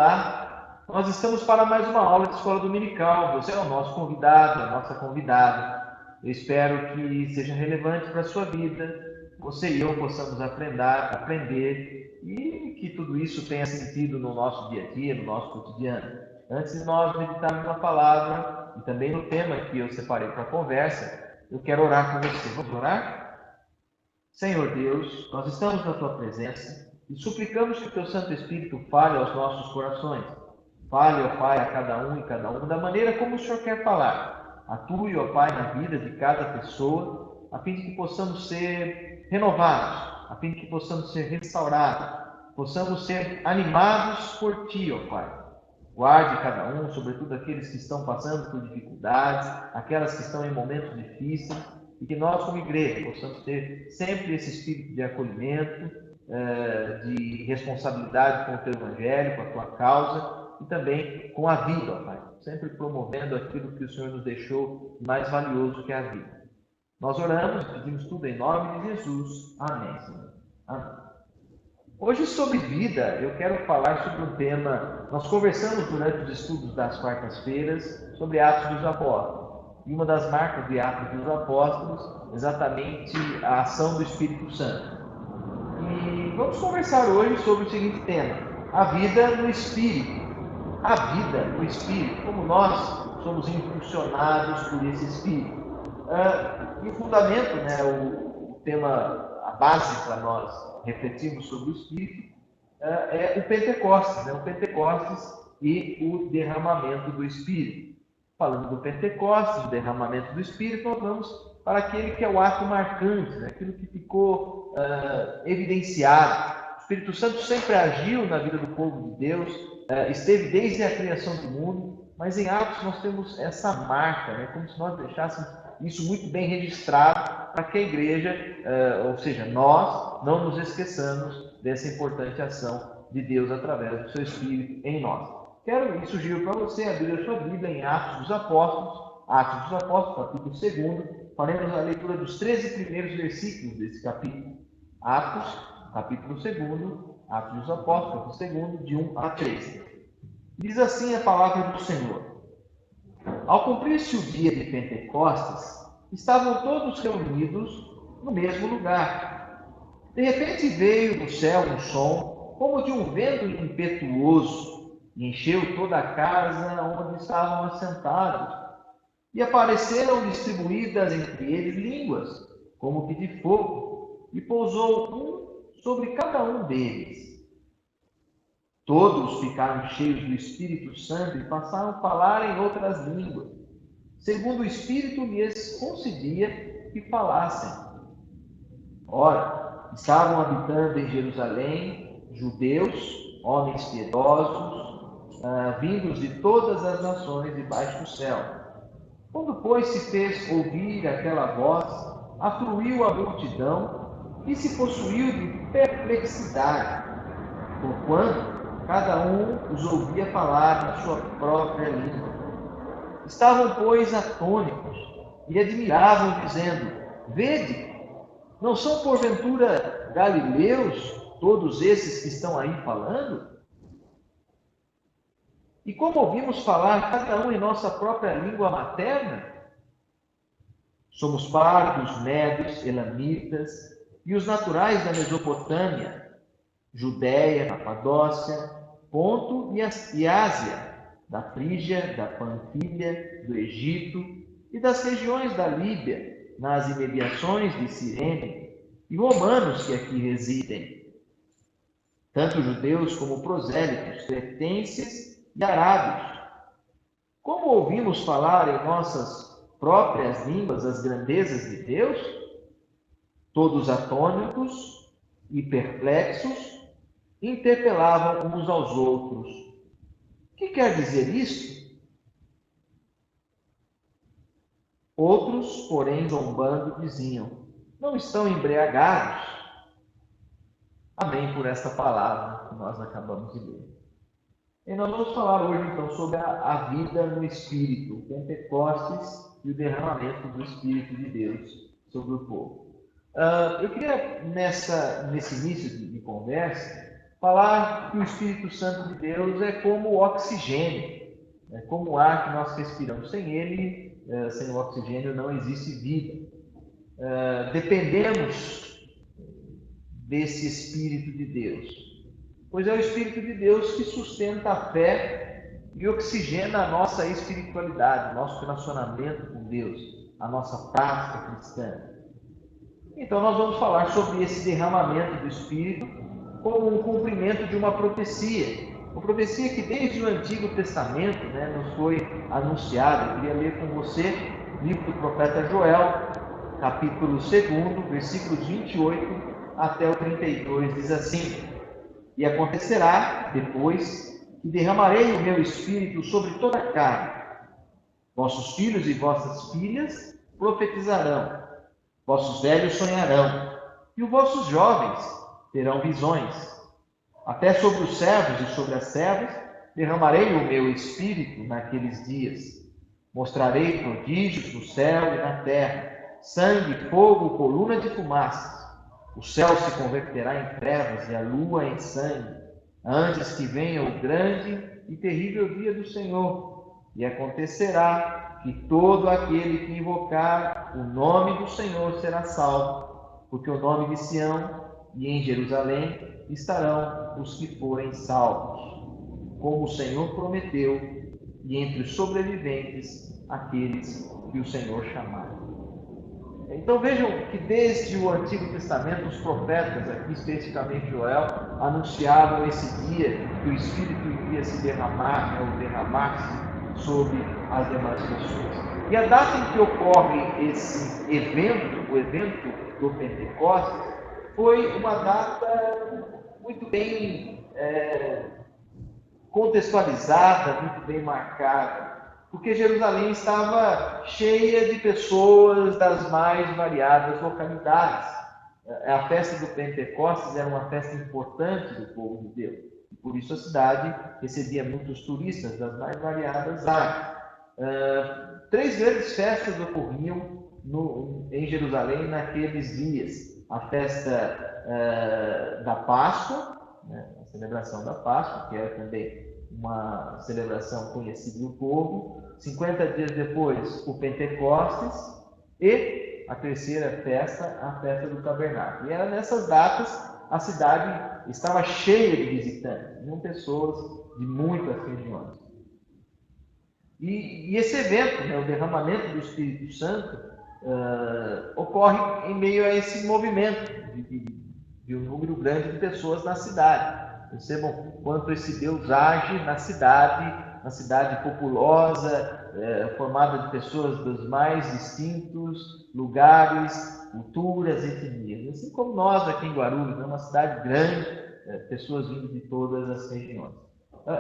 Olá, nós estamos para mais uma aula de escola dominical. Você é o nosso convidado, a nossa convidada. Eu espero que seja relevante para a sua vida. Você e eu possamos aprender e que tudo isso tenha sentido no nosso dia a dia, no nosso cotidiano. Antes de nós meditarmos na palavra e também no tema que eu separei para a conversa, eu quero orar com você. Vamos orar? Senhor Deus, nós estamos na Tua presença e suplicamos que o Teu Santo Espírito fale aos nossos corações. Fale, ó Pai, a cada um e cada um da maneira como o Senhor quer falar. Atue, ó Pai, na vida de cada pessoa, a fim de que possamos ser renovados, a fim de que possamos ser restaurados, possamos ser animados por Ti, ó Pai. Guarde cada um, sobretudo aqueles que estão passando por dificuldades, aquelas que estão em momentos difíceis, e que nós, como igreja, possamos ter sempre esse espírito de acolhimento, de responsabilidade com o Teu Evangelho, com a Tua causa, e também com a vida, ó Pai, sempre promovendo aquilo que o Senhor nos deixou mais valioso, que é a vida. Nós oramos e pedimos tudo em nome de Jesus. Amém, Senhor. Amém. Hoje, sobre vida, eu quero falar sobre um tema. Nós conversamos durante os estudos das quartas-feiras sobre Atos dos Apóstolos. E uma das marcas de Atos dos Apóstolos, exatamente a ação do Espírito Santo. E vamos conversar hoje sobre o seguinte tema: a vida no Espírito. A vida no Espírito, como nós somos impulsionados por esse Espírito. E o fundamento, o tema, a base para nós refletirmos sobre o Espírito, é o Pentecostes, o Pentecostes e o derramamento do Espírito. Falando do Pentecostes, do derramamento do Espírito, nós vamos para aquele que é o ato marcante, aquilo que ficou evidenciado. O Espírito Santo sempre agiu na vida do povo de Deus, esteve desde a criação do mundo, mas em Atos nós temos essa marca, como se nós deixássemos isso muito bem registrado para que a igreja, ou seja, nós, não nos esqueçamos dessa importante ação de Deus através do seu Espírito em nós. Quero sugiro para você abrir a sua Bíblia em Atos dos Apóstolos, capítulo 2, faremos a leitura dos 13 primeiros versículos desse capítulo. Atos, capítulo 2, Atos dos Apóstolos, capítulo 2, de 1 a 3. Diz assim a palavra do Senhor. Ao cumprir-se o dia de Pentecostes, estavam todos reunidos no mesmo lugar. De repente veio do céu um som, como de um vento impetuoso, e encheu toda a casa onde estavam assentados. E apareceram distribuídas entre eles línguas, como que de fogo, e pousou um sobre cada um deles. Todos ficaram cheios do Espírito Santo e passaram a falar em outras línguas, segundo o Espírito lhes concedia que falassem. Ora, estavam habitando em Jerusalém judeus, homens piedosos, vindos de todas as nações debaixo do céu. Quando, pois, se fez ouvir aquela voz, afluiu a multidão e se possuiu de perplexidade, porquanto cada um os ouvia falar na sua própria língua. Estavam, pois, atônitos e admiravam, dizendo: Vede, não são porventura galileus todos esses que estão aí falando? E como ouvimos falar cada um em nossa própria língua materna? Somos partos, medos, elamitas e os naturais da Mesopotâmia, Judéia, Capadócia, Ponto e Ásia, da Frígia, da Panfilha, do Egito e das regiões da Líbia, nas imediações de Cirene, e romanos que aqui residem, tanto judeus como prosélitos, cretenses e arábios. Como ouvimos falar em nossas próprias línguas as grandezas de Deus? Todos atônitos e perplexos, interpelavam uns aos outros: O que quer dizer isto? Outros, porém, zombando, diziam: Não estão embriagados? Amém por esta palavra que nós acabamos de ler. E nós vamos falar hoje, então, sobre a vida no Espírito, o Pentecostes e o derramamento do Espírito de Deus sobre o povo. Eu queria, nesse início de conversa, falar que o Espírito Santo de Deus é como o oxigênio, é como o ar que nós respiramos. Sem ele, sem o oxigênio, não existe vida. Dependemos desse Espírito de Deus, pois é o Espírito de Deus que sustenta a fé e oxigena a nossa espiritualidade, nosso relacionamento com Deus, a nossa prática cristã. Então nós vamos falar sobre esse derramamento do Espírito como um cumprimento de uma profecia que desde o Antigo Testamento, nos foi anunciada. Eu queria ler com você o livro do profeta Joel, capítulo 2, versículos 28 até o 32, diz assim: E acontecerá depois que derramarei o meu Espírito sobre toda a carne. Vossos filhos e vossas filhas profetizarão, vossos velhos sonharão, e os vossos jovens terão visões. Até sobre os servos e sobre as servas derramarei o meu Espírito naqueles dias. Mostrarei prodígios no céu e na terra, sangue, fogo, coluna de fumaça. O céu se converterá em trevas e a lua em sangue, antes que venha o grande e terrível dia do Senhor. E acontecerá que todo aquele que invocar o nome do Senhor será salvo, porque o nome de Sião e em Jerusalém estarão os que forem salvos, como o Senhor prometeu, e entre os sobreviventes aqueles que o Senhor chamar. Então vejam que desde o Antigo Testamento os profetas, aqui especificamente Joel, anunciavam esse dia que o Espírito iria se derramar, ou derramar-se sobre as demais pessoas. E a data em que ocorre esse evento, o evento do Pentecostes, foi uma data muito bem contextualizada, muito bem marcada, porque Jerusalém estava cheia de pessoas das mais variadas localidades. A festa do Pentecostes era uma festa importante do povo de Deus. Por isso a cidade recebia muitos turistas das mais variadas áreas. 3 grandes festas ocorriam em Jerusalém naqueles dias. A festa da Páscoa, a celebração da Páscoa, que era também uma celebração conhecida do povo. 50 dias depois, o Pentecostes, e a terceira festa, a festa do Tabernáculo. E era nessas datas a cidade estava cheia de visitantes, de pessoas de muitas regiões. E esse evento, o derramamento do Espírito Santo, ocorre em meio a esse movimento de um número grande de pessoas na cidade. Percebam quanto esse Deus age na cidade populosa, formada de pessoas dos mais distintos lugares, culturas, etnias. Assim como nós aqui em Guarulhos, uma cidade grande, pessoas vindo de todas as regiões.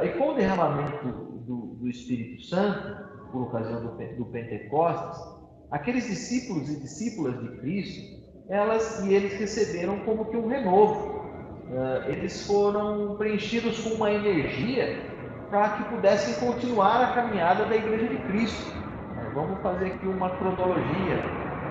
E com o derramamento do Espírito Santo, por ocasião do Pentecostes, aqueles discípulos e discípulas de Cristo, eles receberam como que um renovo. Eles foram preenchidos com uma energia para que pudessem continuar a caminhada da Igreja de Cristo. Vamos fazer aqui uma cronologia.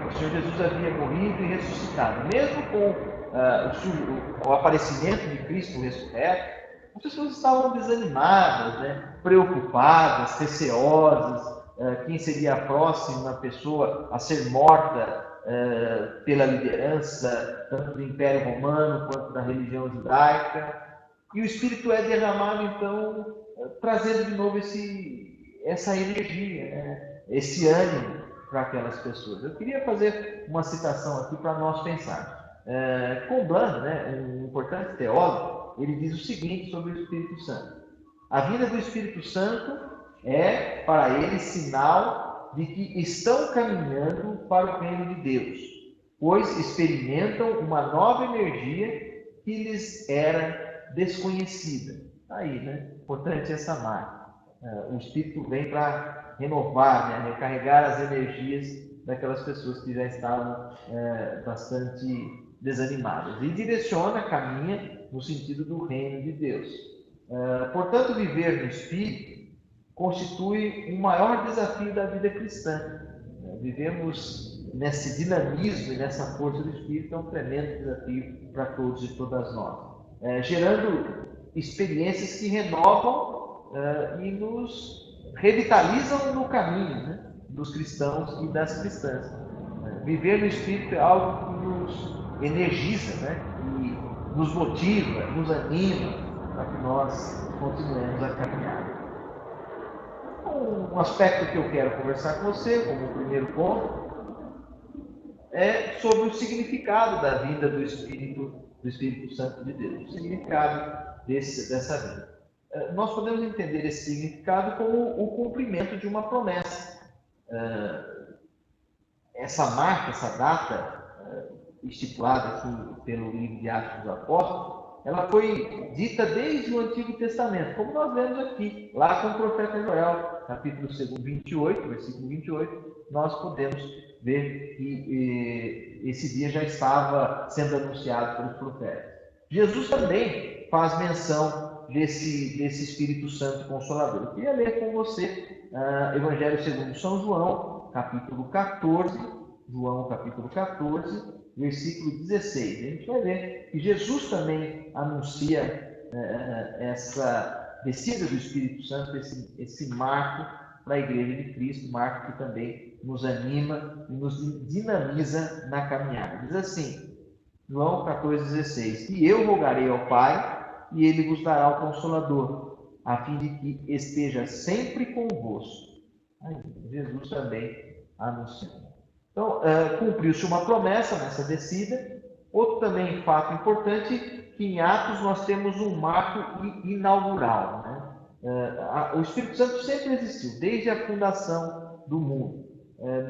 O Senhor Jesus havia morrido e ressuscitado. Mesmo com o aparecimento de Cristo ressurreto, as pessoas estavam desanimadas, preocupadas, receosas. Quem seria a próxima pessoa a ser morta pela liderança, tanto do Império Romano quanto da religião judaica. E o Espírito é derramado, então, trazendo de novo essa energia, esse ânimo para aquelas pessoas. Eu queria fazer uma citação aqui para nós pensarmos. Comblan, um importante teólogo, ele diz o seguinte sobre o Espírito Santo: a vinda do Espírito Santo é para ele sinal de que estão caminhando para o reino de Deus, pois experimentam uma nova energia que lhes era desconhecida. Aí, importante essa marca. O Espírito vem para renovar, recarregar as energias daquelas pessoas que já estavam bastante desanimadas. E direciona, caminha no sentido do reino de Deus. Portanto, viver no Espírito constitui um maior desafio da vida cristã. Vivemos nesse dinamismo e nessa força do Espírito, é um tremendo desafio para todos e todas nós. gerando experiências que renovam e nos revitalizam no caminho, né, dos cristãos e das cristãs. Viver no Espírito é algo que nos energiza, né, e nos motiva, nos anima para que nós continuemos a caminhar. Um aspecto que eu quero conversar com você, como primeiro ponto, é sobre o significado da vida do Espírito Santo de Deus, o significado dessa vida. Nós podemos entender esse significado como o cumprimento de uma promessa. Essa marca, essa data estipulada aqui pelo livro de Atos dos Apóstolos, ela foi dita desde o Antigo Testamento, como nós vemos aqui, lá com o profeta Joel, capítulo 2, 28, versículo 28, nós podemos ver que esse dia já estava sendo anunciado pelos profetas. Jesus também faz menção desse Espírito Santo Consolador. Eu queria ler com você Evangelho segundo São João, capítulo 14, João capítulo 14, versículo 16. A gente vai ver que Jesus também anuncia essa descida do Espírito Santo, esse marco para a Igreja de Cristo, marco que também nos anima e nos dinamiza na caminhada. Diz assim, João 14,16: E eu rogarei ao Pai, e ele vos dará o Consolador, a fim de que esteja sempre convosco. Aí, Jesus também anunciando. Então, cumpriu-se uma promessa nessa descida. Outro também fato importante, que em Atos nós temos um marco inaugural, né? O Espírito Santo sempre existiu, desde a fundação do mundo.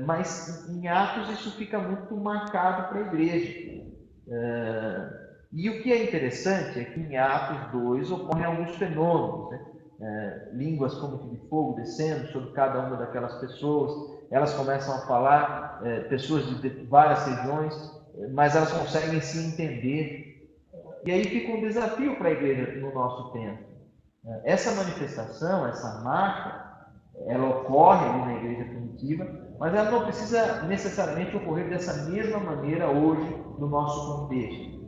Mas em Atos isso fica muito marcado para a igreja. E o que é interessante é que em Atos 2 ocorrem alguns fenômenos, né? Línguas como de fogo descendo sobre cada uma daquelas pessoas, elas começam a falar, pessoas de várias regiões, mas elas conseguem se entender. E aí fica um desafio para a igreja no nosso tempo. Essa manifestação, essa marca, ela ocorre ali na igreja primitiva, mas ela não precisa necessariamente ocorrer dessa mesma maneira hoje no nosso contexto.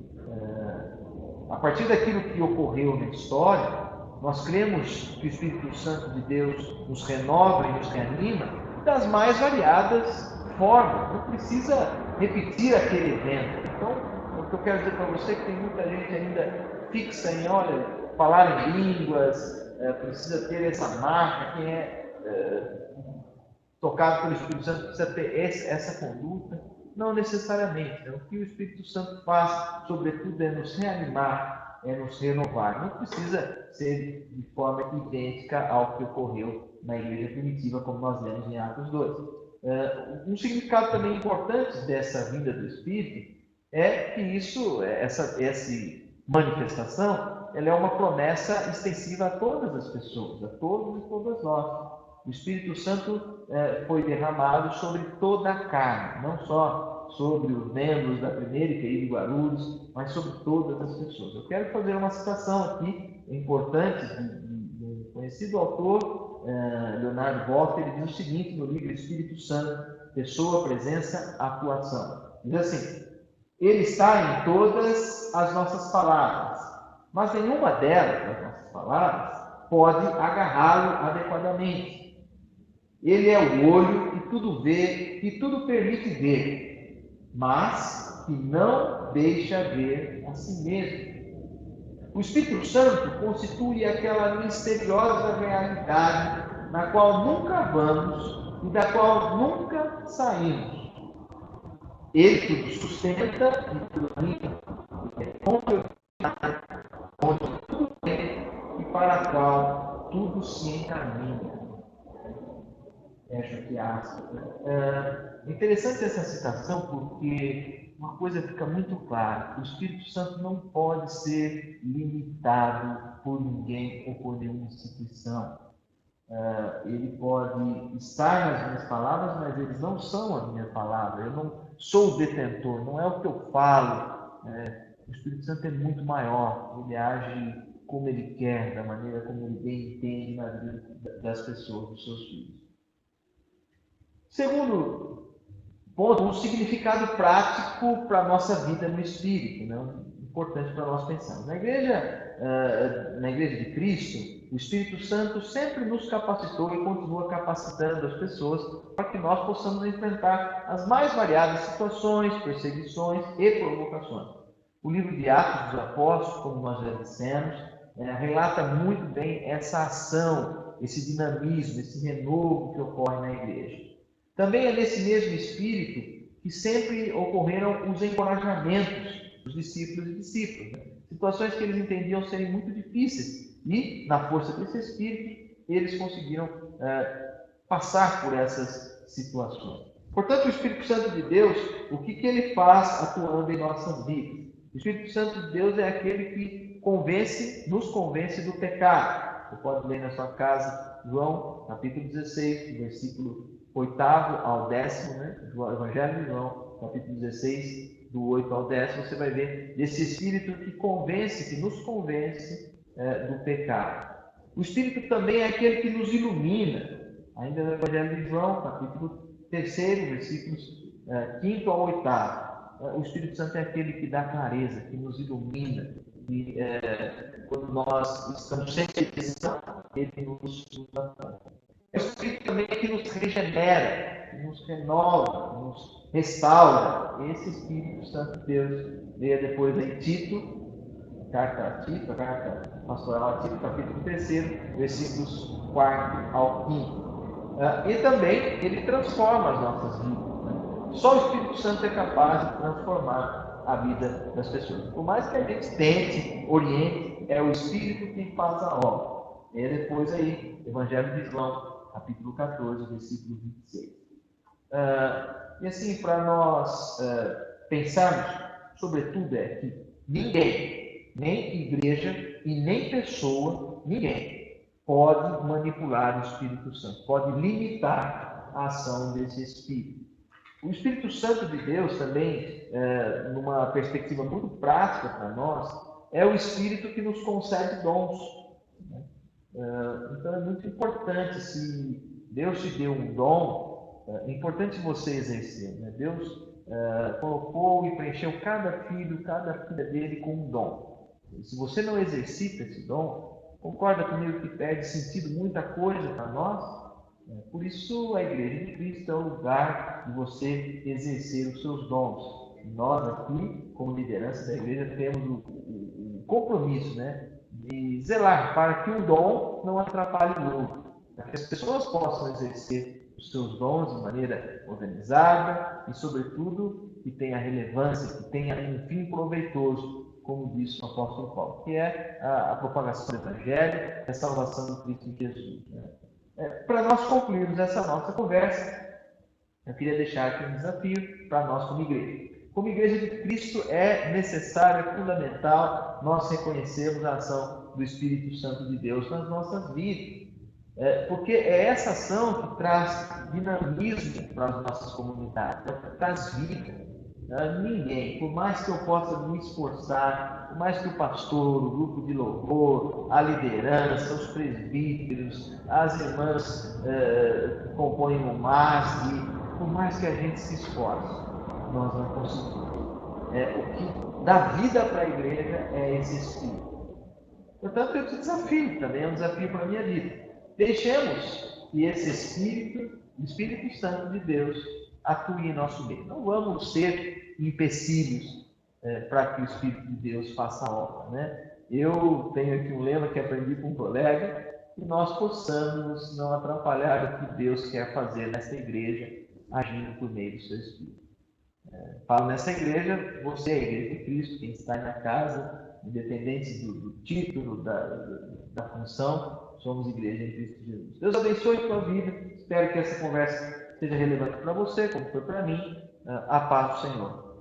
A partir daquilo que ocorreu na história, nós cremos que o Espírito Santo de Deus nos renova e nos reanima das mais variadas formas. Não precisa repetir aquele evento. Então, o que eu quero dizer para você é que tem muita gente ainda fixa em, olha, falar em línguas, precisa ter essa marca, quem é tocado pelo Espírito Santo precisa ter essa conduta. Não necessariamente. Né? O que o Espírito Santo faz, sobretudo, é nos reanimar, é nos renovar. Não precisa ser de forma idêntica ao que ocorreu na igreja primitiva, como nós lemos em Atos 2. Um significado também importante dessa vinda do Espírito é que essa manifestação, ela é uma promessa extensiva a todas as pessoas, a todos e todas nós. O Espírito Santo foi derramado sobre toda a carne, não só sobre os membros da primeira IPI de Guarulhos, mas sobre todas as pessoas. Eu quero fazer uma citação aqui importante de um conhecido autor, Leonardo Boff. Ele diz o seguinte no livro Espírito Santo, Pessoa, Presença, Atuação. Diz assim: ele está em todas as nossas palavras, mas nenhuma delas, das nossas palavras, pode agarrá-lo adequadamente. Ele é o olho que tudo vê e tudo permite ver, mas que não deixa ver a si mesmo. O Espírito Santo constitui aquela misteriosa realidade na qual nunca vamos e da qual nunca saímos. Ele tudo sustenta e tudo anima, onde tudo tem e para a qual tudo se encaminha. Fecha aqui aspas. Interessante essa citação porque uma coisa fica muito clara: o Espírito Santo não pode ser limitado por ninguém ou por nenhuma instituição. Ele pode estar nas minhas palavras, mas eles não são a minha palavra. Eu não sou o detentor, não é o que eu falo. O Espírito Santo é muito maior, ele age como ele quer, da maneira como ele bem entende na vida das pessoas, dos seus filhos. Segundo ponto, um significado prático para a nossa vida no Espírito, né? Um importante para nós pensarmos. Na igreja de Cristo, o Espírito Santo sempre nos capacitou e continua capacitando as pessoas para que nós possamos enfrentar as mais variadas situações, perseguições e provocações. O livro de Atos dos Apóstolos, como nós já dissemos, relata muito bem essa ação, esse dinamismo, esse renovo que ocorre na igreja. Também é nesse mesmo espírito que sempre ocorreram os encorajamentos dos discípulos e discípulas. Situações que eles entendiam serem muito difíceis e, na força desse espírito, eles conseguiram passar por essas situações. Portanto, o Espírito Santo de Deus, o que ele faz atuando em nossas vidas? O Espírito Santo de Deus é aquele que nos convence do pecado. Você pode ler na sua casa João, capítulo 16, versículo 8º ao 10º, né? Do Evangelho de João, capítulo 16, do 8 ao 10, você vai ver desse Espírito que nos convence do pecado. O Espírito também é aquele que nos ilumina. Ainda no Evangelho de João, capítulo 3º, versículos 5º ao 8º. O Espírito Santo é aquele que dá clareza, que nos ilumina. E quando nós estamos sem direção, ele nos aponta. O Espírito também é que nos regenera, que nos renova, que nos restaura. Esse Espírito Santo de Deus veio depois em Tito, carta pastoral a Tito, capítulo 3, versículos 4 ao 5. E também ele transforma as nossas vidas. Só o Espírito Santo é capaz de transformar a vida das pessoas. Por mais que a gente tente, oriente, é o Espírito quem faz a obra. E depois aí, Evangelho de João, capítulo 14, versículo 26. E assim, para nós pensarmos, sobretudo, que ninguém, nem igreja e nem pessoa, ninguém pode manipular o Espírito Santo, pode limitar a ação desse Espírito. O Espírito Santo de Deus também, numa perspectiva muito prática para nós, é o Espírito que nos concede dons. Né? Então é muito importante, se Deus te deu um dom, é importante você exercer. Né? Deus colocou e preencheu cada filho, cada filha dele com um dom. E se você não exercita esse dom, concorda comigo que perde sentido muita coisa para nós? Por isso, a Igreja de Cristo é o lugar de você exercer os seus dons. Nós aqui, como liderança da Igreja, temos o compromisso, né, de zelar para que o dom não atrapalhe o outro, para que as pessoas possam exercer os seus dons de maneira organizada e, sobretudo, que tenha relevância, que tenha um fim proveitoso, como disse o apóstolo Paulo, que é a propagação do Evangelho, a salvação do Cristo em Jesus. Né? Para nós concluirmos essa nossa conversa, eu queria deixar aqui um desafio para nós como igreja. Como igreja de Cristo é necessário, é fundamental nós reconhecermos a ação do Espírito Santo de Deus nas nossas vidas. Porque é essa ação que traz dinamismo para as nossas comunidades, que traz vida. Ninguém, por mais que eu possa me esforçar, por mais que o pastor, o grupo de louvor, a liderança, os presbíteros, as irmãs que compõem o MASG, por mais que a gente se esforce, nós não conseguimos. O que dá vida para a igreja é esse Espírito. Portanto, eu te desafio, também é um desafio para a minha vida. Deixemos que esse Espírito, o Espírito Santo de Deus, atue em nosso meio. Não vamos ser empecilhos para que o Espírito de Deus faça a obra. Né? Eu tenho aqui um lema que aprendi com um colega, que nós possamos não atrapalhar o que Deus quer fazer nessa igreja, agindo por meio do seu Espírito. Falo nessa igreja, você é a igreja de Cristo, quem está na casa, independente do título, da função, somos igreja em Cristo Jesus. Deus abençoe a tua vida, espero que essa conversa seja relevante para você, como foi para mim. A paz do Senhor.